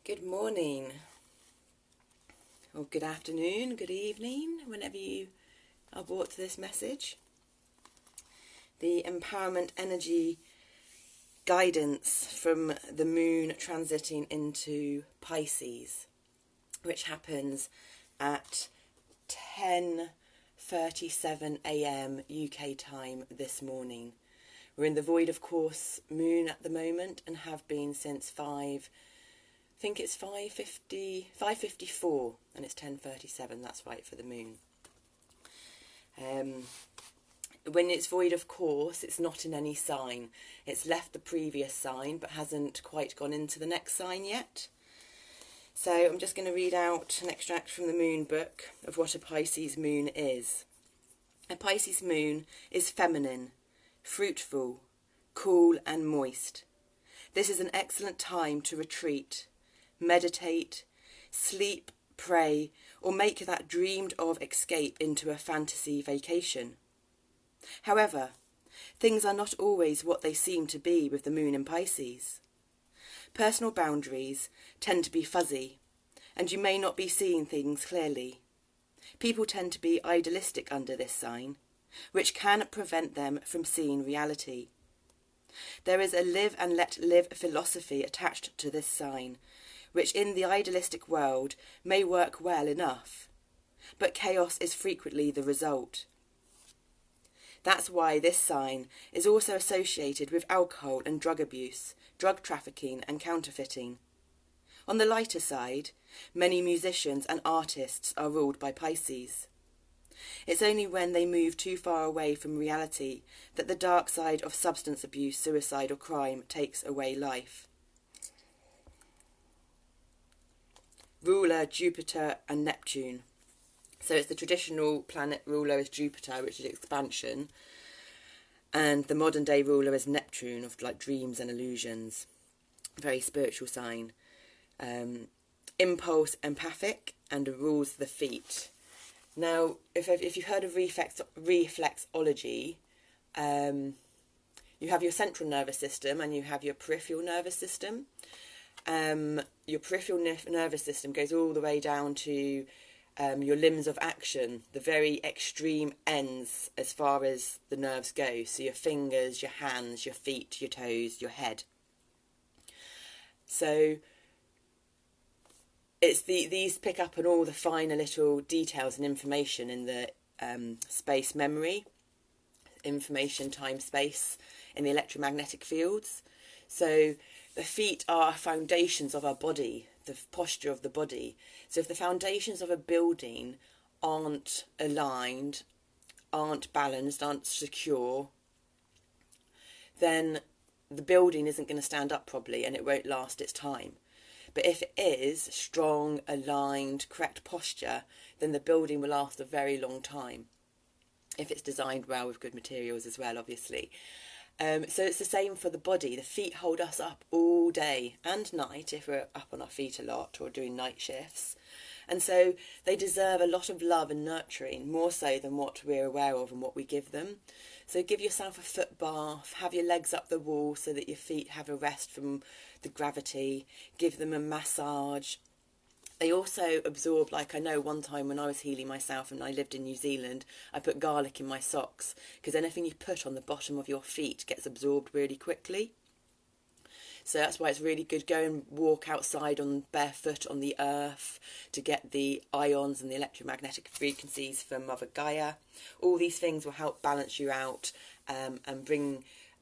Good morning, or good afternoon, good evening, whenever you are brought to this message. The empowerment energy guidance from the moon transiting into Pisces, which happens at 10:37 a.m. UK time this morning. We're in the void of course moon at the moment and have been since I think it's 5:54 and it's 10:37, that's right, for the moon. When it's void of course, it's not in any sign. It's left the previous sign but hasn't quite gone into the next sign yet. So I'm just going to read out an extract from the moon book of what a Pisces moon is. A Pisces moon is feminine, fruitful, cool and moist. This is an excellent time to retreat, meditate, sleep, pray, or make that dreamed of escape into a fantasy vacation. However, things are not always what they seem to be with the moon in Pisces. Personal boundaries tend to be fuzzy, and you may not be seeing things clearly. People tend to be idealistic under this sign, which can prevent them from seeing reality. There is a live and let live philosophy attached to this sign, which in the idealistic world may work well enough, but chaos is frequently the result. That's why this sign is also associated with alcohol and drug abuse, drug trafficking and counterfeiting. On the lighter side, many musicians and artists are ruled by Pisces. It's only when they move too far away from reality that the dark side of substance abuse, suicide or crime takes away life. Ruler, Jupiter and Neptune. So it's the traditional planet ruler is Jupiter, which is expansion, and the modern day ruler is Neptune, of like dreams and illusions. Very spiritual sign. Impulse, empathic, and rules the feet. Now, if you've heard of reflexology, you have your central nervous system and you have your peripheral nervous system. Your peripheral nervous system goes all the way down to your limbs of action, the very extreme ends as far as the nerves go. So your fingers, your hands, your feet, your toes, your head. So it's these pick up on all the finer little details and information in the space memory, information, time, space, in the electromagnetic fields. So the feet are foundations of our body, the posture of the body. So if the foundations of a building aren't aligned, aren't balanced, aren't secure, then the building isn't going to stand up properly and it won't last its time. But if it is strong, aligned, correct posture, then the building will last a very long time. If it's designed well with good materials as well, obviously. So it's the same for the body. The feet hold us up all day and night if we're up on our feet a lot or doing night shifts. And so they deserve a lot of love and nurturing, more so than what we're aware of and what we give them. So give yourself a foot bath, have your legs up the wall so that your feet have a rest from the gravity, give them a massage. They also absorb, like I know one time when I was healing myself and I lived in New Zealand, I put garlic in my socks because anything you put on the bottom of your feet gets absorbed really quickly. So that's why it's really good. Go and walk outside on barefoot on the earth to get the ions and the electromagnetic frequencies from Mother Gaia. All these things will help balance you out and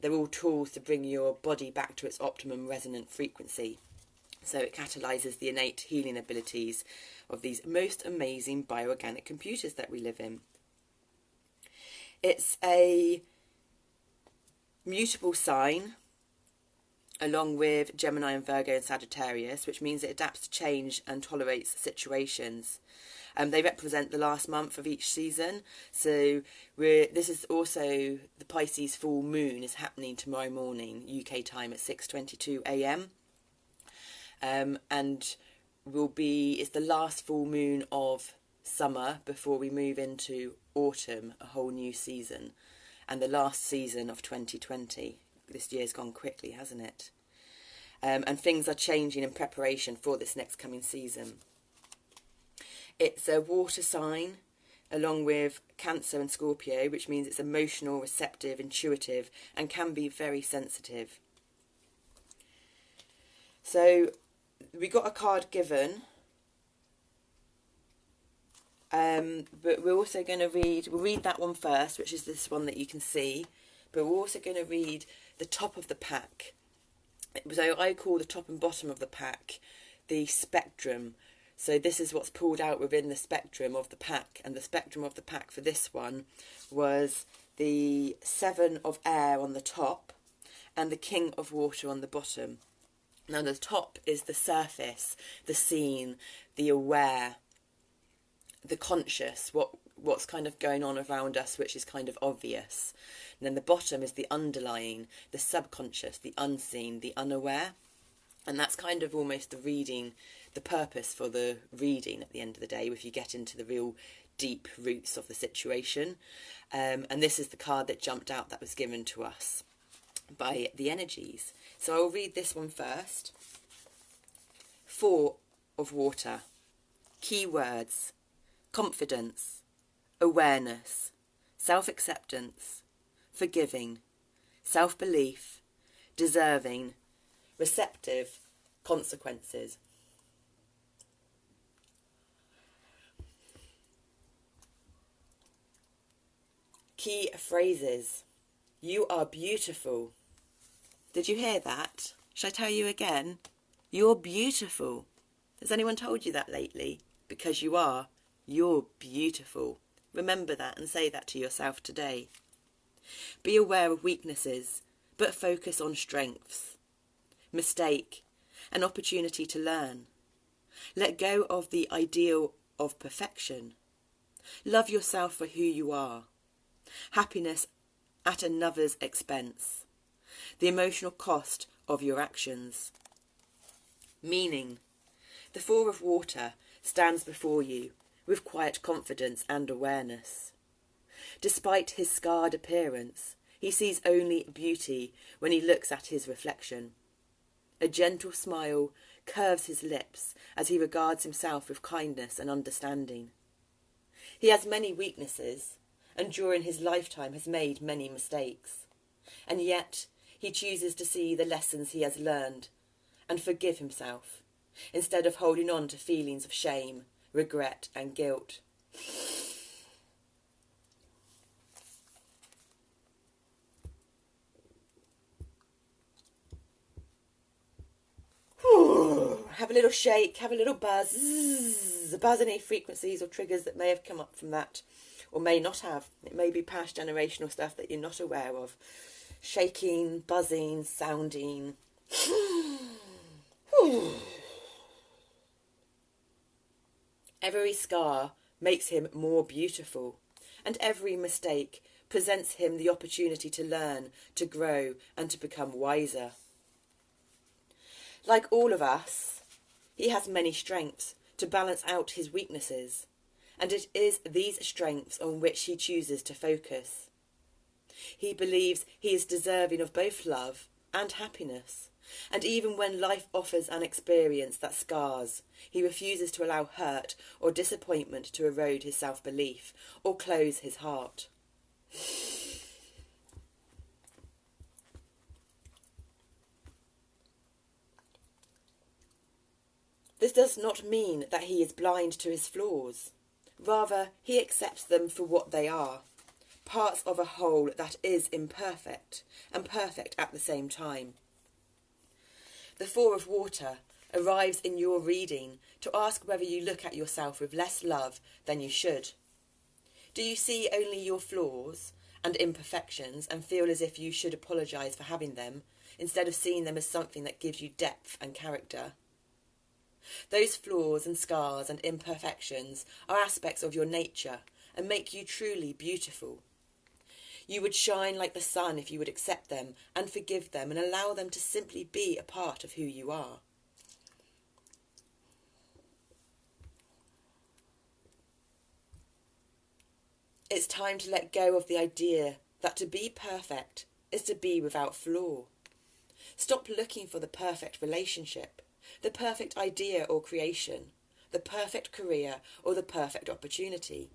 they're all tools to bring your body back to its optimum resonant frequency. So it catalyses the innate healing abilities of these most amazing bioorganic computers that we live in. It's a mutable sign, along with Gemini and Virgo and Sagittarius, which means it adapts to change and tolerates situations. They represent the last month of each season. So this is also the Pisces full moon is happening tomorrow morning, UK time at 6:22 a.m. And it's the last full moon of summer before we move into autumn, a whole new season, and the last season of 2020. This year's gone quickly, hasn't it? and things are changing in preparation for this next coming season. It's a water sign, along with Cancer and Scorpio, which means it's emotional, receptive, intuitive, and can be very sensitive. So we got a card given, but we're also going to we'll read that one first, which is this one that you can see, but we're also going to read the top of the pack. So I call the top and bottom of the pack the spectrum. So this is what's pulled out within the spectrum of the pack, and the spectrum of the pack for this one was the 7 of air on the top and the King of water on the bottom. Now the top is the surface, the seen, the aware, the conscious, what's kind of going on around us, which is kind of obvious. And then the bottom is the underlying, the subconscious, the unseen, the unaware. And that's kind of almost the reading, the purpose for the reading at the end of the day, if you get into the real deep roots of the situation. And this is the card that jumped out that was given to us by the energies. So I'll read this one first. 4 of water. Key words: confidence, awareness, self-acceptance, forgiving, self-belief, deserving, receptive, consequences. Key phrases: you are beautiful. Did you hear that? Should I tell you again? You're beautiful. Has anyone told you that lately? Because you are. You're beautiful. Remember that and say that to yourself today. Be aware of weaknesses, but focus on strengths. Mistake, an opportunity to learn. Let go of the ideal of perfection. Love yourself for who you are. Happiness at another's expense. The emotional cost of your actions. Meaning: the 4 of water stands before you with quiet confidence and awareness. Despite his scarred appearance, he sees only beauty when he looks at his reflection. A gentle smile curves his lips as he regards himself with kindness and understanding. He has many weaknesses, and during his lifetime has made many mistakes, and yet he chooses to see the lessons he has learned and forgive himself, instead of holding on to feelings of shame, regret and guilt. Have a little shake, have a little buzz, buzz any frequencies or triggers that may have come up from that, or may not have. It may be past generational stuff that you're not aware of. Shaking, buzzing, sounding. Every scar makes him more beautiful, and every mistake presents him the opportunity to learn, to grow, and to become wiser. Like all of us, he has many strengths to balance out his weaknesses, and it is these strengths on which he chooses to focus. He believes he is deserving of both love and happiness, and even when life offers an experience that scars, he refuses to allow hurt or disappointment to erode his self-belief or close his heart. This does not mean that he is blind to his flaws. Rather, he accepts them for what they are, parts of a whole that is imperfect and perfect at the same time. The 4 of water arrives in your reading to ask whether you look at yourself with less love than you should. Do you see only your flaws and imperfections and feel as if you should apologise for having them, instead of seeing them as something that gives you depth and character? Those flaws and scars and imperfections are aspects of your nature and make you truly beautiful. You would shine like the sun if you would accept them and forgive them and allow them to simply be a part of who you are. It's time to let go of the idea that to be perfect is to be without flaw. Stop looking for the perfect relationship, the perfect idea or creation, the perfect career or the perfect opportunity.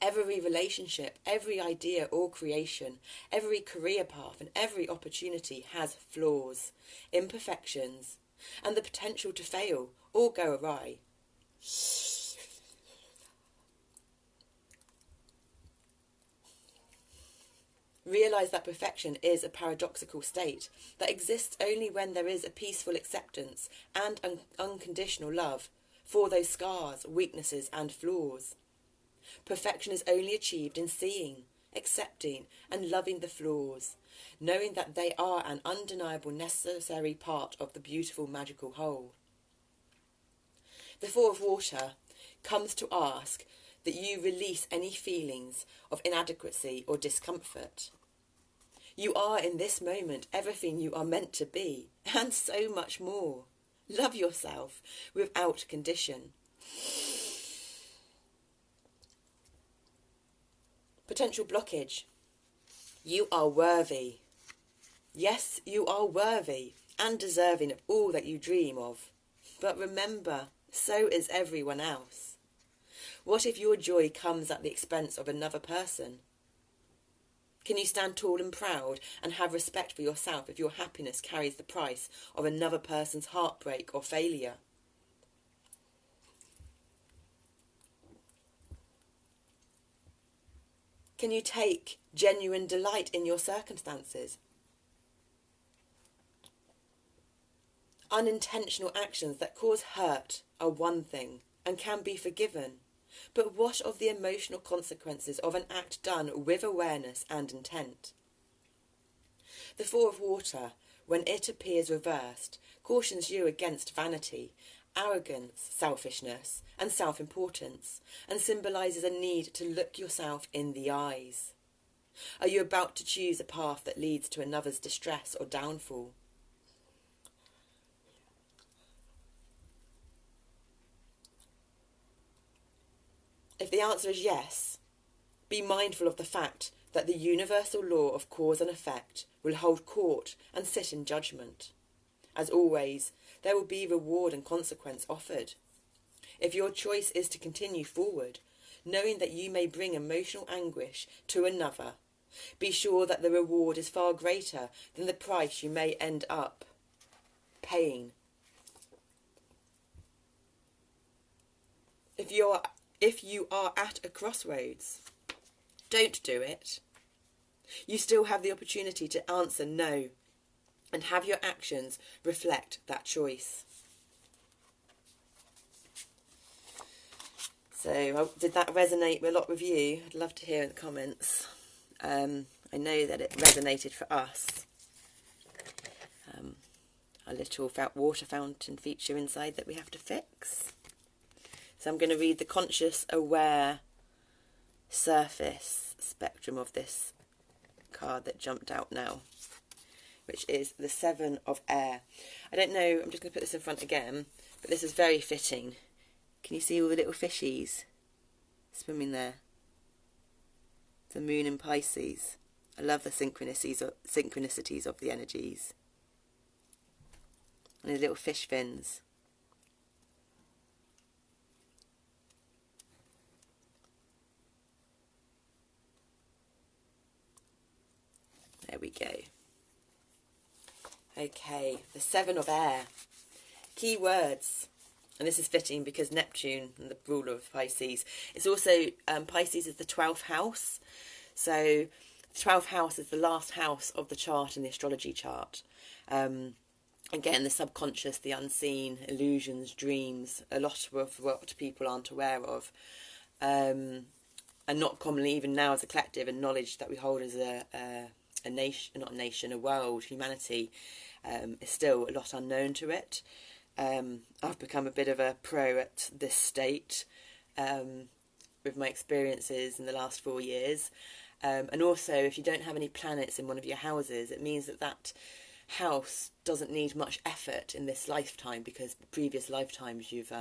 Every relationship, every idea or creation, every career path and every opportunity has flaws, imperfections, and the potential to fail or go awry. Realise that perfection is a paradoxical state that exists only when there is a peaceful acceptance and unconditional love for those scars, weaknesses and flaws. Perfection is only achieved in seeing, accepting and loving the flaws, knowing that they are an undeniable necessary part of the beautiful magical whole. The Four of Water comes to ask that you release any feelings of inadequacy or discomfort. You are in this moment everything you are meant to be, and so much more. Love yourself without condition. Potential blockage. You are worthy. Yes, you are worthy and deserving of all that you dream of. But remember, so is everyone else. What if your joy comes at the expense of another person? Can you stand tall and proud and have respect for yourself if your happiness carries the price of another person's heartbreak or failure? Can you take genuine delight in your circumstances? Unintentional actions that cause hurt are one thing and can be forgiven. But what of the emotional consequences of an act done with awareness and intent? The Four of Water, when it appears reversed, cautions you against vanity, arrogance, selfishness, and self-importance, and symbolises a need to look yourself in the eyes. Are you about to choose a path that leads to another's distress or downfall? If the answer is yes, be mindful of the fact that the universal law of cause and effect will hold court and sit in judgment. As always, there will be reward and consequence offered. If your choice is to continue forward, knowing that you may bring emotional anguish to another, be sure that the reward is far greater than the price you may end up paying. If you are at a crossroads, don't do it. You still have the opportunity to answer no and have your actions reflect that choice. So, did that resonate a lot with you? I'd love to hear in the comments. I know that it resonated for us. A little water fountain feature inside that we have to fix. So I'm going to read the conscious, aware surface spectrum of this card that jumped out now, which is the Seven of Air. I don't know, I'm just going to put this in front again, but this is very fitting. Can you see all the little fishies swimming there? The moon in Pisces. I love the synchronicities of the energies. And the little fish fins. There we go. Okay, the Seven of Air. Key words. And this is fitting because Neptune, the ruler of Pisces, it's also, Pisces is the 12th house. So the 12th house is the last house of the chart in the astrology chart. Again, the subconscious, the unseen, illusions, dreams, a lot of what people aren't aware of. And not commonly, even now as a collective, and knowledge that we hold as a nation, not a nation, a world, humanity, is still a lot unknown to it. I've become a bit of a pro at this state with my experiences in the last 4 years. And also, if you don't have any planets in one of your houses, it means that that house doesn't need much effort in this lifetime, because previous lifetimes you've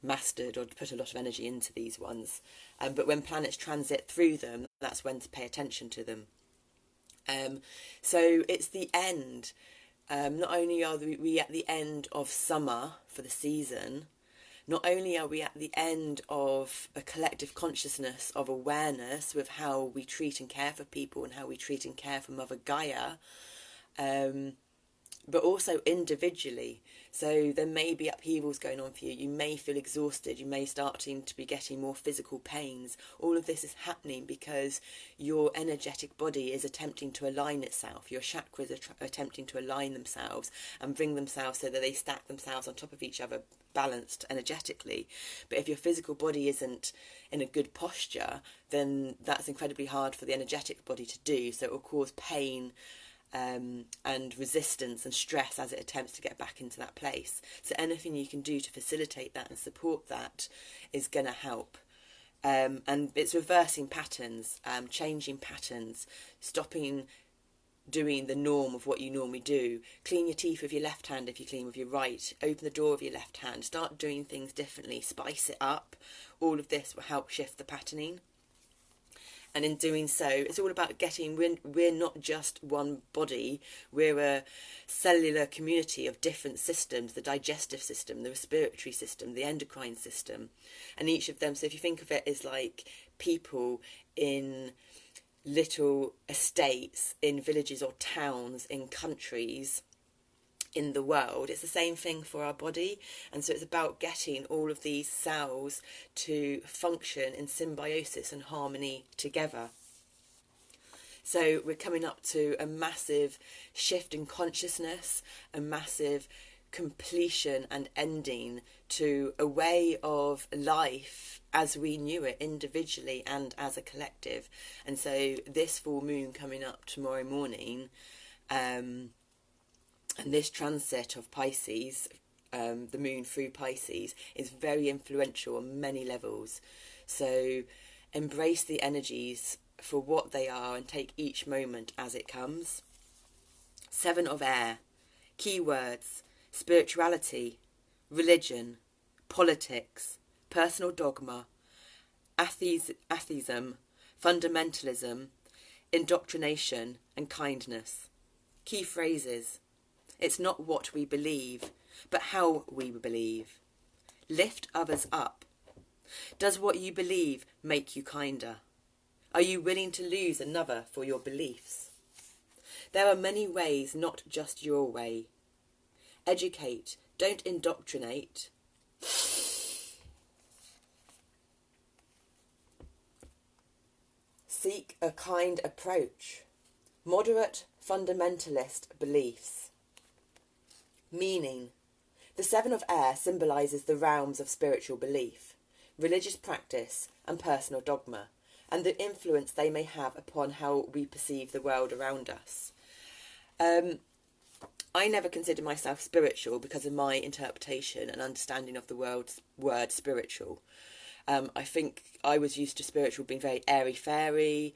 mastered or put a lot of energy into these ones. But when planets transit through them, that's when to pay attention to them. So it's the end. Not only are we at the end of summer for the season, not only are we at the end of a collective consciousness of awareness with how we treat and care for people and how we treat and care for Mother Gaia, but also individually. So there may be upheavals going on for you. You may feel exhausted. You may starting to be getting more physical pains. All of this is happening because your energetic body is attempting to align itself. Your chakras are attempting to align themselves and bring themselves so that they stack themselves on top of each other, balanced energetically. But if your physical body isn't in a good posture, then that's incredibly hard for the energetic body to do. So it will cause pain, and resistance and stress as it attempts to get back into that place. So anything you can do to facilitate that and support that is going to help. And it's reversing patterns, changing patterns, stopping doing the norm of what you normally do. Clean your teeth with your left hand if you clean with your right. Open the door with your left hand. Start doing things differently. Spice it up. All of this will help shift the patterning. And in doing so, it's all about we're not just one body, we're a cellular community of different systems, the digestive system, the respiratory system, the endocrine system. And each of them, so if you think of it as like people in little estates, in villages or towns, in countries, in the world, it's the same thing for our body. And so it's about getting all of these cells to function in symbiosis and harmony together. So we're coming up to a massive shift in consciousness, a massive completion and ending to a way of life as we knew it individually and as a collective. And so this full moon coming up tomorrow morning, and this transit of Pisces, the moon through Pisces, is very influential on many levels. So embrace the energies for what they are and take each moment as it comes. 7 of air, keywords, spirituality, religion, politics, personal dogma, atheism, fundamentalism, indoctrination and kindness. Key phrases: it's not what we believe, but how we believe. Lift others up. Does what you believe make you kinder? Are you willing to lose another for your beliefs? There are many ways, not just your way. Educate, don't indoctrinate. Seek a kind approach. Moderate fundamentalist beliefs. Meaning: the 7 of air symbolises the realms of spiritual belief, religious practice and personal dogma, and the influence they may have upon how we perceive the world around us. I never considered myself spiritual because of my interpretation and understanding of the word spiritual. I think I was used to spiritual being very airy-fairy,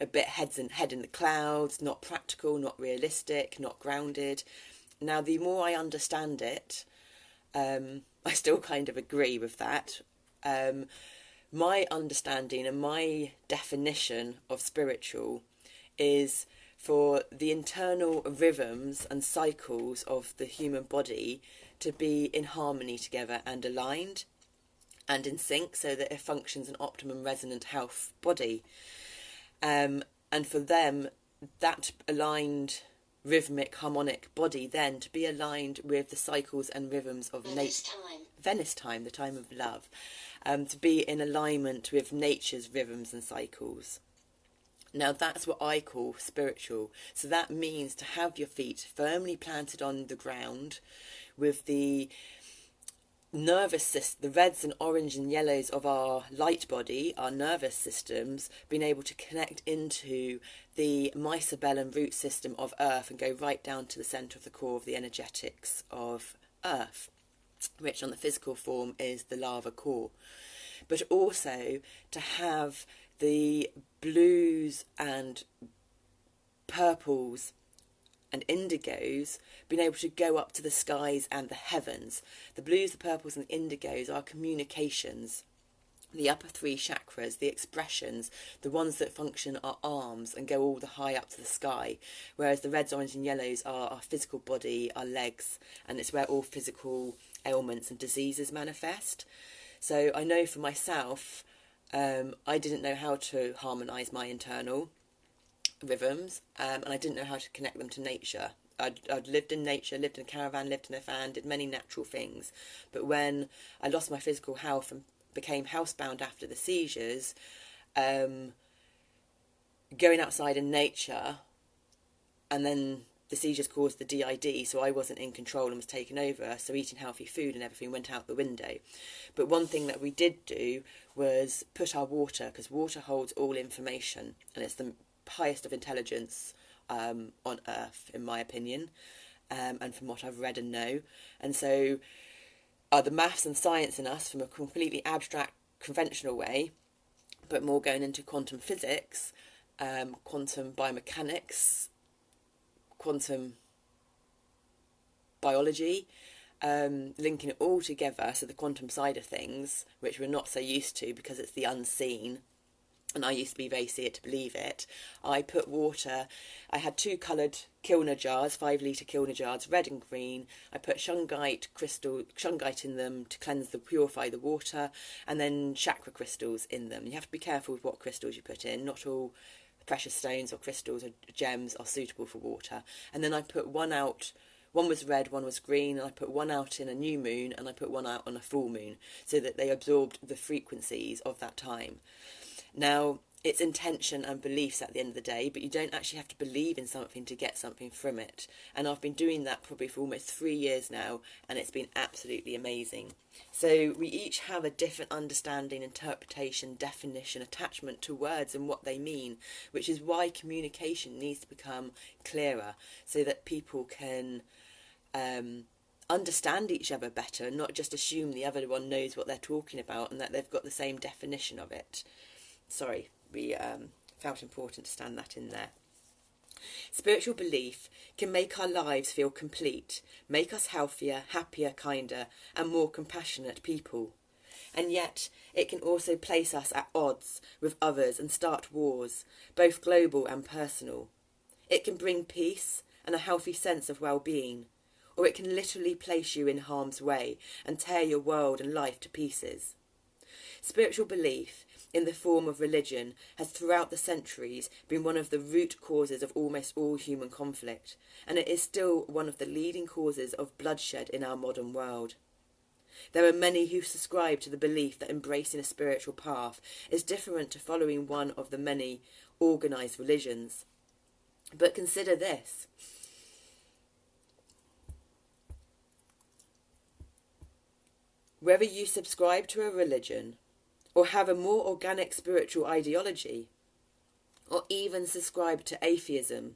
a bit head in the clouds, not practical, not realistic, not grounded. Now, the more I understand it, I still kind of agree with that. My understanding and my definition of spiritual is for the internal rhythms and cycles of the human body to be in harmony together and aligned and in sync, so that it functions an optimum resonant health body. And for them, that aligned rhythmic harmonic body then to be aligned with the cycles and rhythms of Venice time, the time of love, to be in alignment with nature's rhythms and cycles. Now that's what I call spiritual. So that means to have your feet firmly planted on the ground with the nervous system, the reds and orange and yellows of our light body, our nervous systems, being able to connect into the mycebellum root system of earth and go right down to the centre of the core of the energetics of earth, which on the physical form is the lava core. But also to have the blues and purples and indigos being able to go up to the skies and the heavens. The blues, the purples and the indigos are communications. the upper three chakras, the expressions, the ones that function are arms and go all the high up to the sky, whereas the reds, orange and yellows are our physical body, our legs, and it's where all physical ailments and diseases manifest. So I know for myself, I didn't know how to harmonise my internal rhythms, and I didn't know how to connect them to nature. I'd lived in nature, lived in a caravan, lived in a van, did many natural things, but when I lost my physical health and became housebound after the seizures, going outside in nature, and then the seizures caused the DID, so I wasn't in control and was taken over, so eating healthy food and everything went out the window. But one thing that we did do was put our water, because water holds all information, and it's the highest of intelligence on earth, in my opinion, and from what I've read and know. And so the maths and science in us, from a completely abstract, conventional way, but more going into quantum physics, quantum biomechanics, quantum biology, linking it all together, so the quantum side of things, which we're not so used to because it's the unseen, and I used to be very see it to believe it. I put water, I had 2 coloured Kilner jars, 5-litre Kilner jars, red and green. I put shungite in them to cleanse purify the water, and then chakra crystals in them. You have to be careful with what crystals you put in. Not all precious stones or crystals or gems are suitable for water. And then I put one out. One was red, one was green, and I put one out in a new moon, and I put one out on a full moon, so that they absorbed the frequencies of that time. Now, it's intention and beliefs at the end of the day, but you don't actually have to believe in something to get something from it. And I've been doing that probably for almost 3 years now, and it's been absolutely amazing. So we each have a different understanding, interpretation, definition, attachment to words and what they mean, which is why communication needs to become clearer, so that people can understand each other better and not just assume the other one knows what they're talking about and that they've got the same definition of it. Sorry, we felt important to stand that in there. Spiritual belief can make our lives feel complete, make us healthier, happier, kinder, and more compassionate people. And yet, it can also place us at odds with others and start wars, both global and personal. It can bring peace and a healthy sense of well-being, or it can literally place you in harm's way and tear your world and life to pieces. Spiritual belief, in the form of religion, has throughout the centuries been one of the root causes of almost all human conflict, and it is still one of the leading causes of bloodshed in our modern world. There are many who subscribe to the belief that embracing a spiritual path is different to following one of the many organised religions. But consider this. Whether you subscribe to a religion, or have a more organic spiritual ideology, or even subscribe to atheism,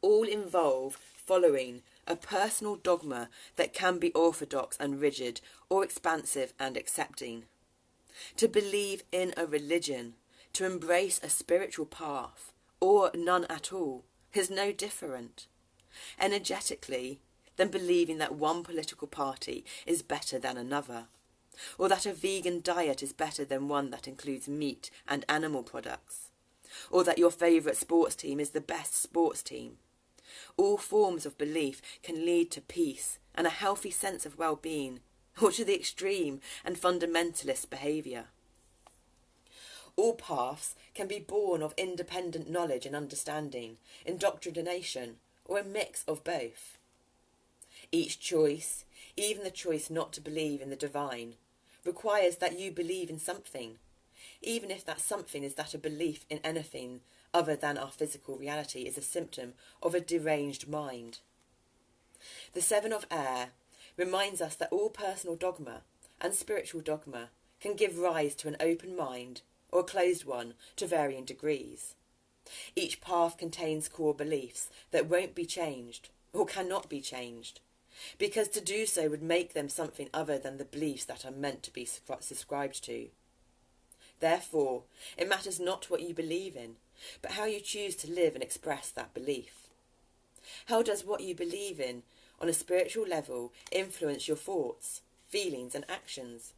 all involve following a personal dogma that can be orthodox and rigid, or expansive and accepting. To believe in a religion, to embrace a spiritual path, or none at all, is no different, energetically, than believing that one political party is better than another, or that a vegan diet is better than one that includes meat and animal products, or that your favourite sports team is the best sports team. All forms of belief can lead to peace and a healthy sense of well-being, or to the extreme and fundamentalist behaviour. All paths can be born of independent knowledge and understanding, indoctrination, or a mix of both. Each choice, even the choice not to believe in the divine, requires that you believe in something, even if that something is that a belief in anything other than our physical reality is a symptom of a deranged mind. The Seven of Air reminds us that all personal dogma and spiritual dogma can give rise to an open mind or a closed one to varying degrees. Each path contains core beliefs that won't be changed or cannot be changed, because to do so would make them something other than the beliefs that are meant to be subscribed to. Therefore, it matters not what you believe in, but how you choose to live and express that belief. How does what you believe in on a spiritual level influence your thoughts, feelings and actions?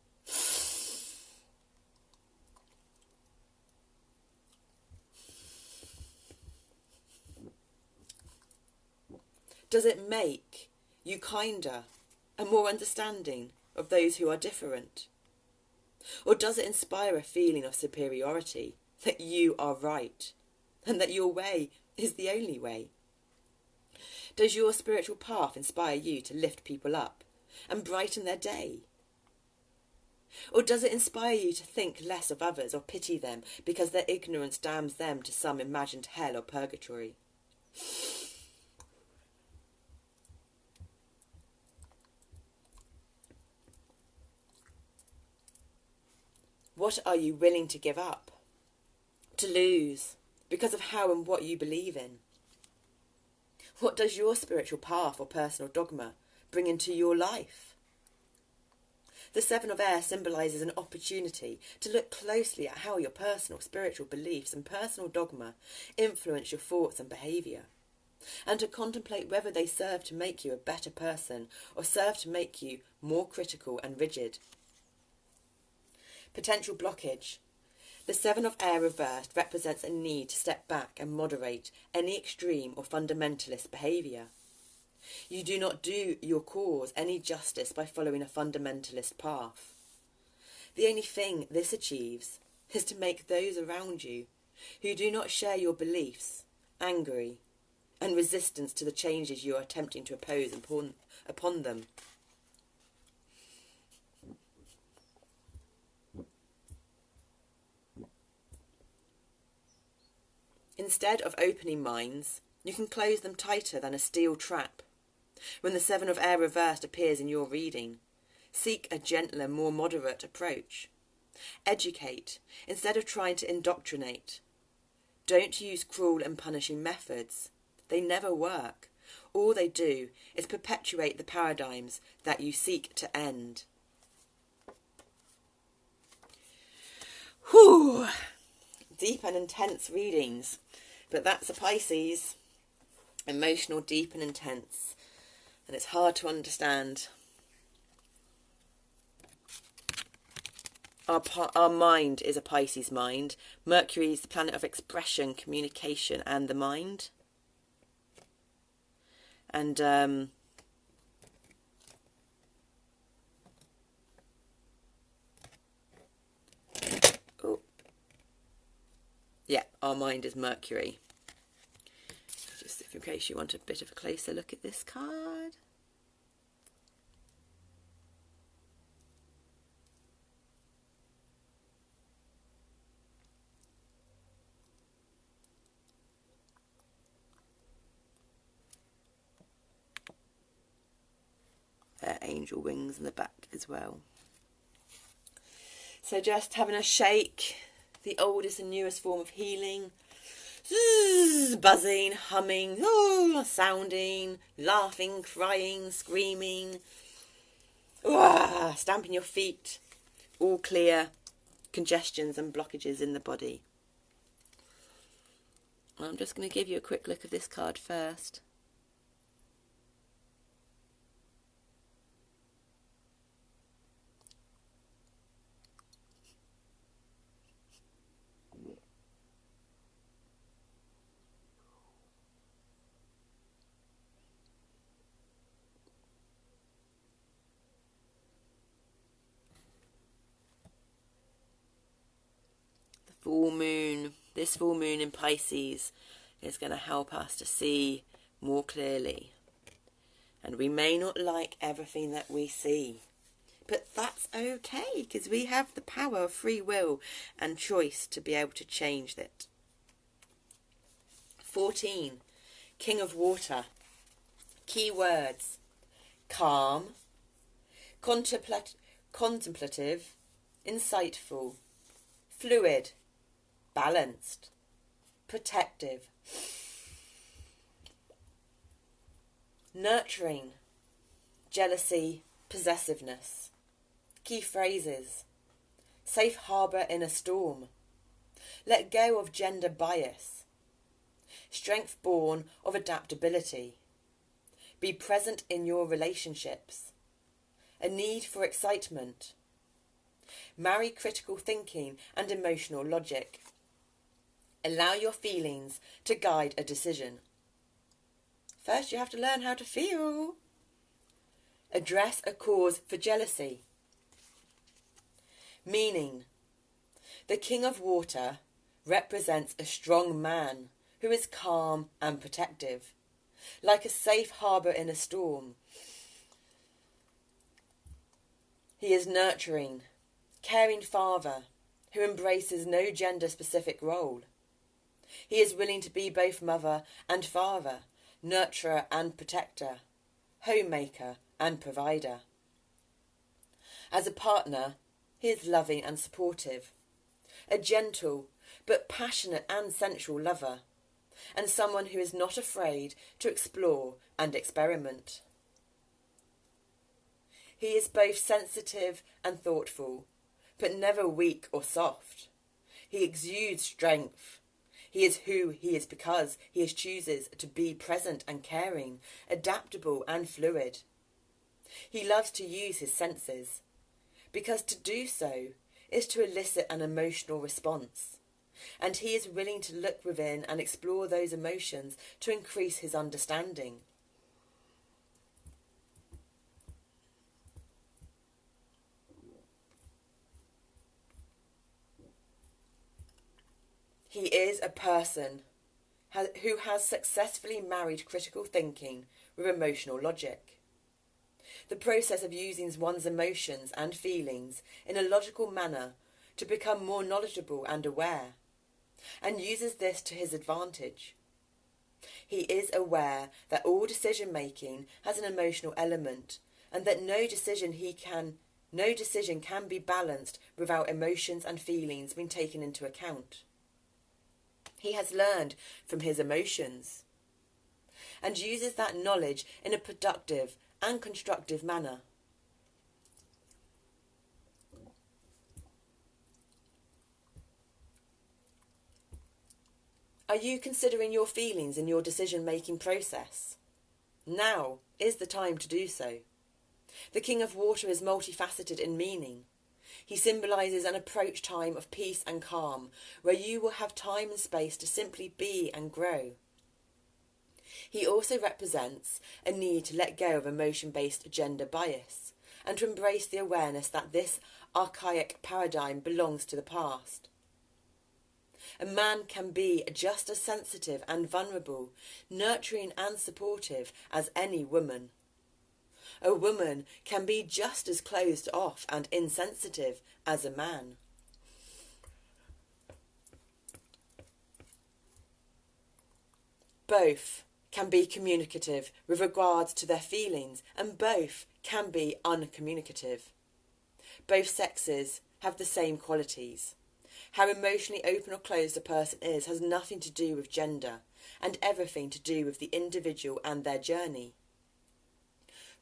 Does it make you kinder and more understanding of those who are different? Or does it inspire a feeling of superiority, that you are right and that your way is the only way? Does your spiritual path inspire you to lift people up and brighten their day? Or does it inspire you to think less of others or pity them because their ignorance damns them to some imagined hell or purgatory? What are you willing to give up, to lose, because of how and what you believe in? What does your spiritual path or personal dogma bring into your life? The Seven of Air symbolises an opportunity to look closely at how your personal spiritual beliefs and personal dogma influence your thoughts and behaviour, and to contemplate whether they serve to make you a better person or serve to make you more critical and rigid. Potential blockage. The Seven of Air reversed represents a need to step back and moderate any extreme or fundamentalist behaviour. You do not do your cause any justice by following a fundamentalist path. The only thing this achieves is to make those around you who do not share your beliefs angry and resistant to the changes you are attempting to impose upon them. Instead of opening minds, you can close them tighter than a steel trap. When the Seven of Air reversed appears in your reading, seek a gentler, more moderate approach. Educate instead of trying to indoctrinate. Don't use cruel and punishing methods. They never work. All they do is perpetuate the paradigms that you seek to end. Whew! Deep and intense readings, but that's a Pisces. Emotional, deep and intense, and it's hard to understand. Our mind is a Pisces mind. Mercury is the planet of expression, communication and the mind. And yeah, our mind is Mercury. Just in case you want a bit of a closer look at this card. Angel wings in the back as well. So just having a shake, the oldest and newest form of healing. Buzzing, humming, sounding, laughing, crying, screaming, stamping your feet, all clear, congestions and blockages in the body. I'm just going to give you a quick look at this card first. Full moon. This full moon in Pisces is going to help us to see more clearly. And we may not like everything that we see, but that's okay, because we have the power of free will and choice to be able to change it. 14. King of Water. Key words: calm, contemplative, insightful, fluid, balanced, protective, nurturing, jealousy, possessiveness. Key phrases: safe harbour in a storm, let go of gender bias, strength born of adaptability, be present in your relationships, a need for excitement, marry critical thinking and emotional logic, allow your feelings to guide a decision. First, you have to learn how to feel. Address a cause for jealousy. Meaning, the King of Water represents a strong man who is calm and protective, like a safe harbour in a storm. He is nurturing, caring father who embraces no gender-specific role. He is willing to be both mother and father, nurturer and protector, homemaker and provider. As a partner, he is loving and supportive, a gentle but passionate and sensual lover, and someone who is not afraid to explore and experiment. He is both sensitive and thoughtful, but never weak or soft. He exudes strength. He is who he is because he chooses to be present and caring, adaptable and fluid. He loves to use his senses, because to do so is to elicit an emotional response, and he is willing to look within and explore those emotions to increase his understanding. He is a person who has successfully married critical thinking with emotional logic. The process of using one's emotions and feelings in a logical manner to become more knowledgeable and aware, and uses this to his advantage. He is aware that all decision-making has an emotional element, and that no decision can be balanced without emotions and feelings being taken into account. He has learned from his emotions, and uses that knowledge in a productive and constructive manner. Are you considering your feelings in your decision-making process? Now is the time to do so. The King of Water is multifaceted in meaning. He symbolises an approach time of peace and calm, where you will have time and space to simply be and grow. He also represents a need to let go of emotion-based gender bias, and to embrace the awareness that this archaic paradigm belongs to the past. A man can be just as sensitive and vulnerable, nurturing and supportive as any woman. A woman can be just as closed off and insensitive as a man. Both can be communicative with regards to their feelings, and both can be uncommunicative. Both sexes have the same qualities. How emotionally open or closed a person is has nothing to do with gender, and everything to do with the individual and their journey.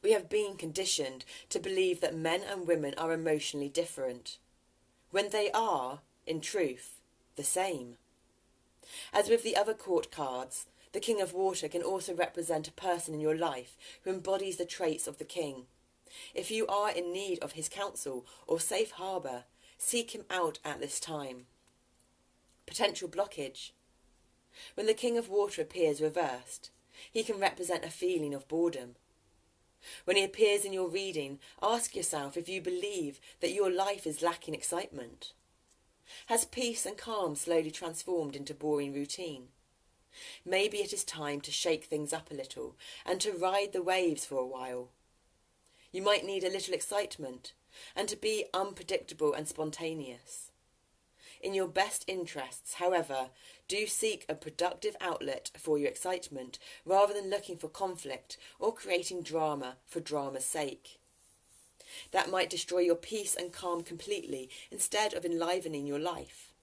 We have been conditioned to believe that men and women are emotionally different, when they are, in truth, the same. As with the other court cards, the King of Water can also represent a person in your life who embodies the traits of the king. If you are in need of his counsel or safe harbour, seek him out at this time. Potential blockage. When the King of Water appears reversed, he can represent a feeling of boredom. When he appears in your reading, ask yourself if you believe that your life is lacking excitement. Has peace and calm slowly transformed into boring routine? Maybe it is time to shake things up a little and to ride the waves for a while. You might need a little excitement and to be unpredictable and spontaneous. In your best interests, however, do seek a productive outlet for your excitement rather than looking for conflict or creating drama for drama's sake. That might destroy your peace and calm completely instead of enlivening your life.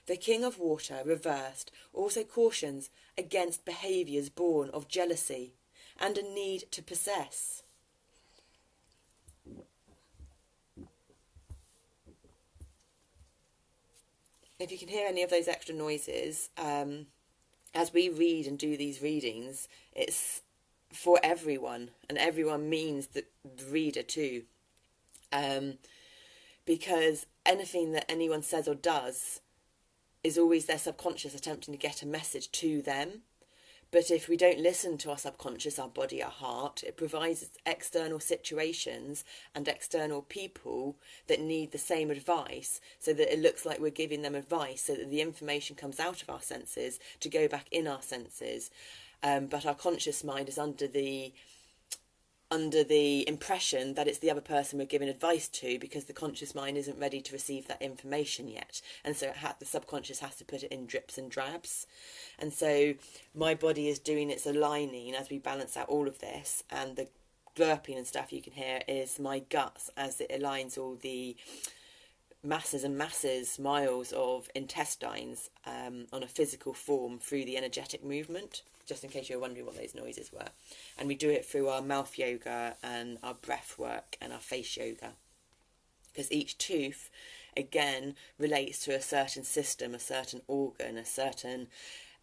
The King of Water, reversed, also cautions against behaviours born of jealousy and a need to possess. If you can hear any of those extra noises, as we read and do these readings, it's for everyone, and everyone means the reader too. Because anything that anyone says or does is always their subconscious attempting to get a message to them, But if we don't listen to our subconscious, our body, our heart, it provides external situations and external people that need the same advice, so that it looks like we're giving them advice, so that the information comes out of our senses to go back in our senses. But our conscious mind is under the impression that it's the other person we're giving advice to, because the conscious mind isn't ready to receive that information yet, and so the subconscious has to put it in drips and drabs. And so my body is doing its aligning as we balance out all of this, and the glurping and stuff you can hear is my guts as it aligns all the masses and masses, miles of intestines on a physical form through the energetic movement, just in case you're wondering what those noises were. And we do it through our mouth yoga and our breath work and our face yoga, because each tooth again relates to a certain system, a certain organ, a certain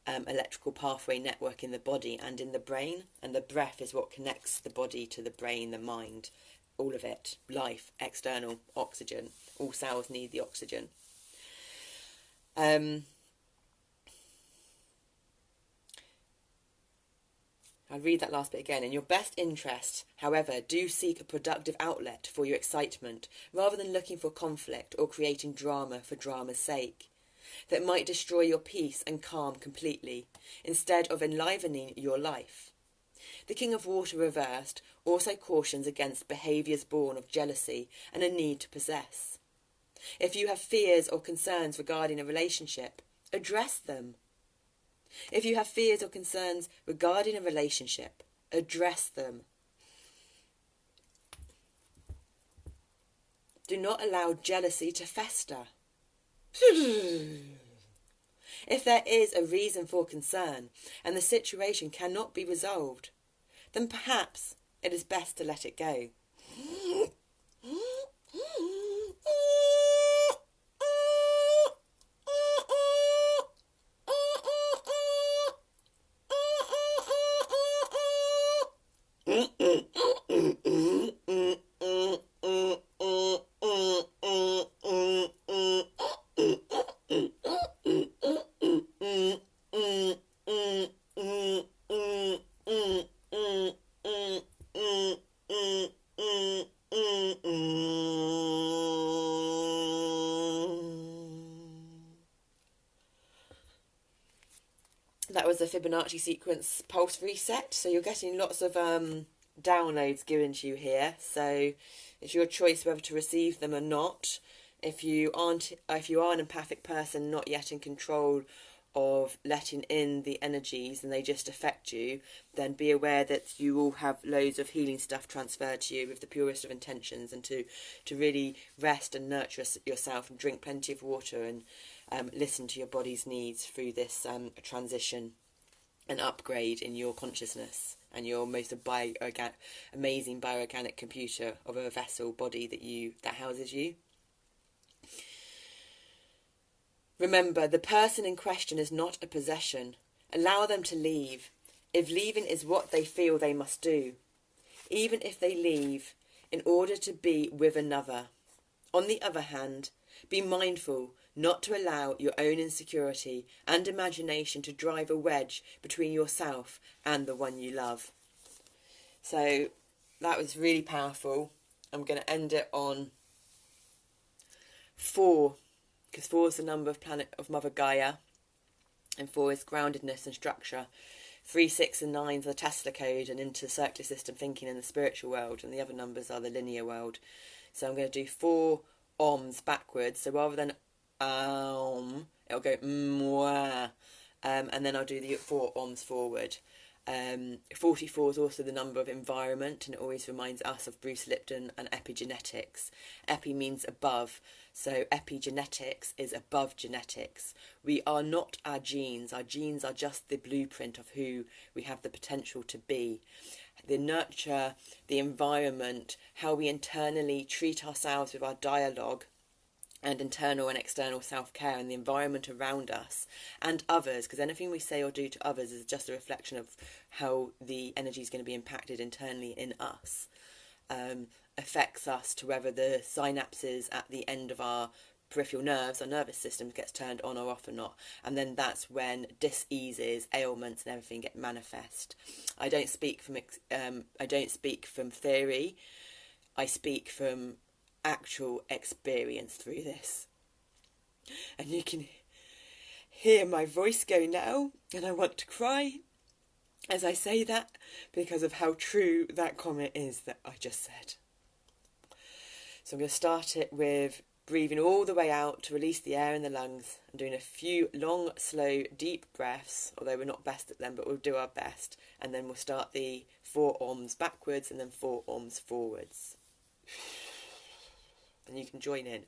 electrical pathway network in the body and in the brain, and the breath is what connects the body to the brain, the mind, all of it, life, external, oxygen. All cells need the oxygen. I'll read that last bit again. In your best interest, however, do seek a productive outlet for your excitement, rather than looking for conflict or creating drama for drama's sake, that might destroy your peace and calm completely, instead of enlivening your life. The King of Water reversed also cautions against behaviours born of jealousy and a need to possess. If you have fears or concerns regarding a relationship, address them. If you have fears or concerns regarding a relationship, address them. Do not allow jealousy to fester. If there is a reason for concern and the situation cannot be resolved, then perhaps it is best to let it go. That was the Fibonacci sequence pulse reset. So you're getting lots of downloads given to you here. So it's your choice whether to receive them or not. If you are an empathic person, not yet in control of letting in the energies and they just affect you, then be aware that you will have loads of healing stuff transferred to you with the purest of intentions, and to really rest and nurture yourself and drink plenty of water and listen to your body's needs through this transition and upgrade in your consciousness and your most amazing bioorganic computer of a vessel body that houses you. Remember, the person in question is not a possession. Allow them to leave, if leaving is what they feel they must do, even if they leave in order to be with another. On the other hand, be mindful not to allow your own insecurity and imagination to drive a wedge between yourself and the one you love. So that was really powerful. I'm going to end it on 4, because 4 is the number of planet of Mother Gaia, and 4 is groundedness and structure. 3, 6 and 9 are the Tesla code and into circular system thinking in the spiritual world, and the other numbers are the linear world. So I'm going to do 4 ohms backwards. So rather than it'll go mwah, and then I'll do the 4 ohms forward. 44 is also the number of environment, and it always reminds us of Bruce Lipton and epigenetics. Epi means above, so epigenetics is above genetics. We are not our genes are just the blueprint of who we have the potential to be. The nurture, the environment, how we internally treat ourselves with our dialogue, and internal and external self-care, and the environment around us and others, because anything we say or do to others is just a reflection of how the energy is going to be impacted internally in us, affects us to whether the synapses at the end of our peripheral nerves, our nervous system gets turned on or off or not, and then that's when diseases, ailments, and everything get manifest. I don't speak from theory. I speak from actual experience through this, and you can hear my voice go now, and I want to cry as I say that because of how true that comment is that I just said. So I'm going to start it with breathing all the way out to release the air in the lungs and doing a few long, slow, deep breaths, although we're not best at them, but we'll do our best. And then we'll start the forearms backwards and then forearms forwards. And you can join in.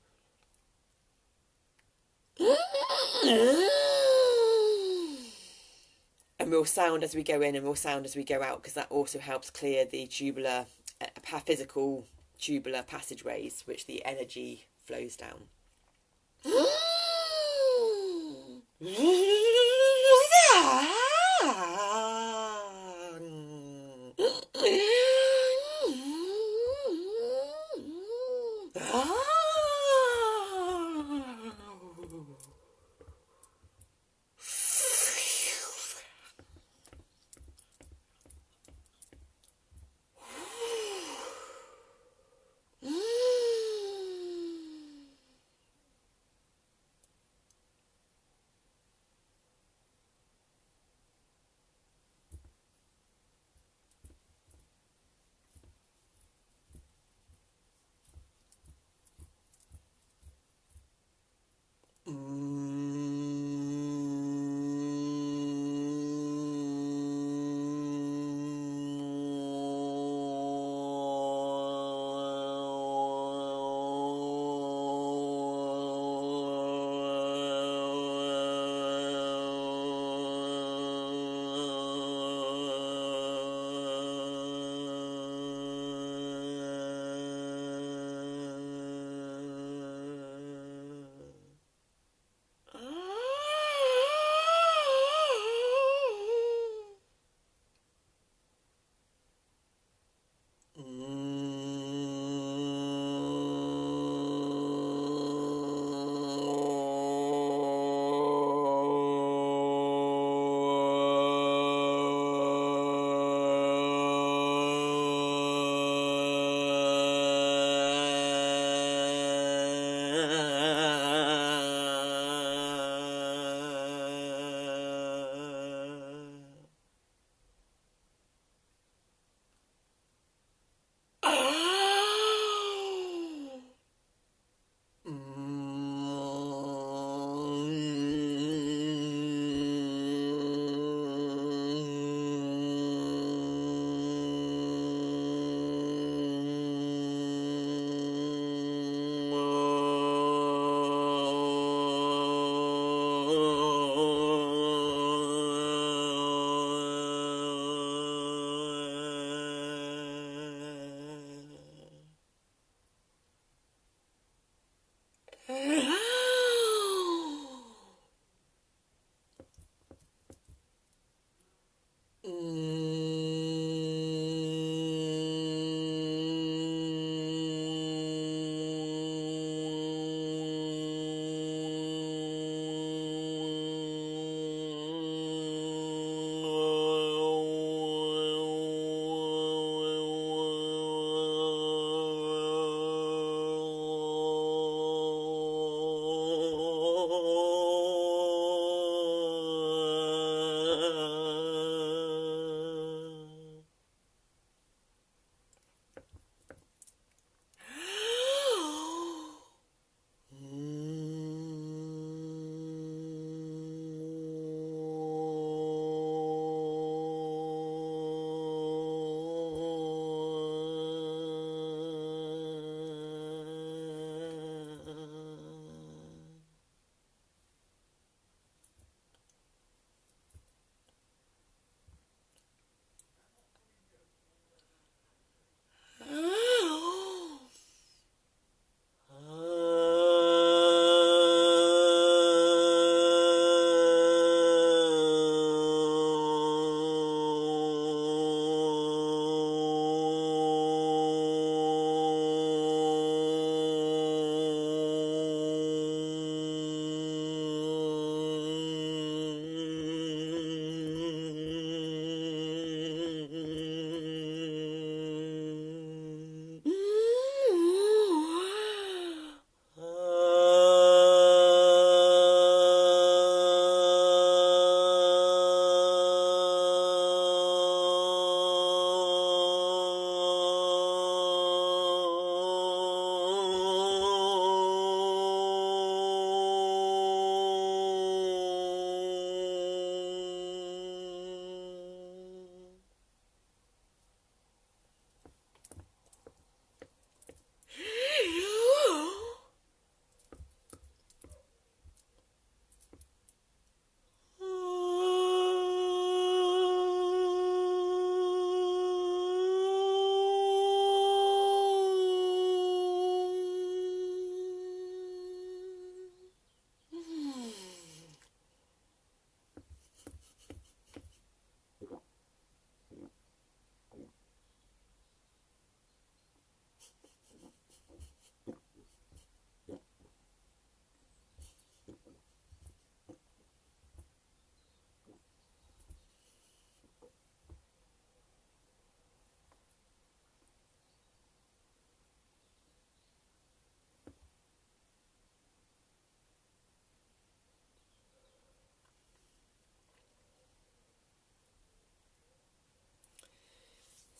And we'll sound as we go in and we'll sound as we go out, because that also helps clear the tubular, physical tubular passageways, which the energy flows down.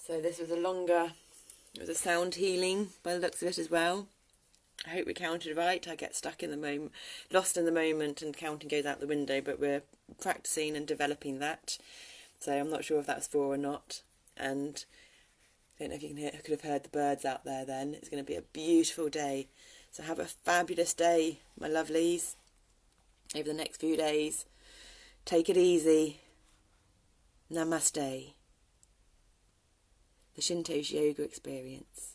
So this was it was a sound healing by the looks of it as well. I hope we counted right. I get stuck in the moment, lost in the moment, and counting goes out the window, but we're practicing and developing that. So I'm not sure if that was 4 or not. And I don't know if you can hear, I could have heard the birds out there then. It's going to be a beautiful day. So have a fabulous day, my lovelies, over the next few days. Take it easy. Namaste. The Shinto's yoga experience.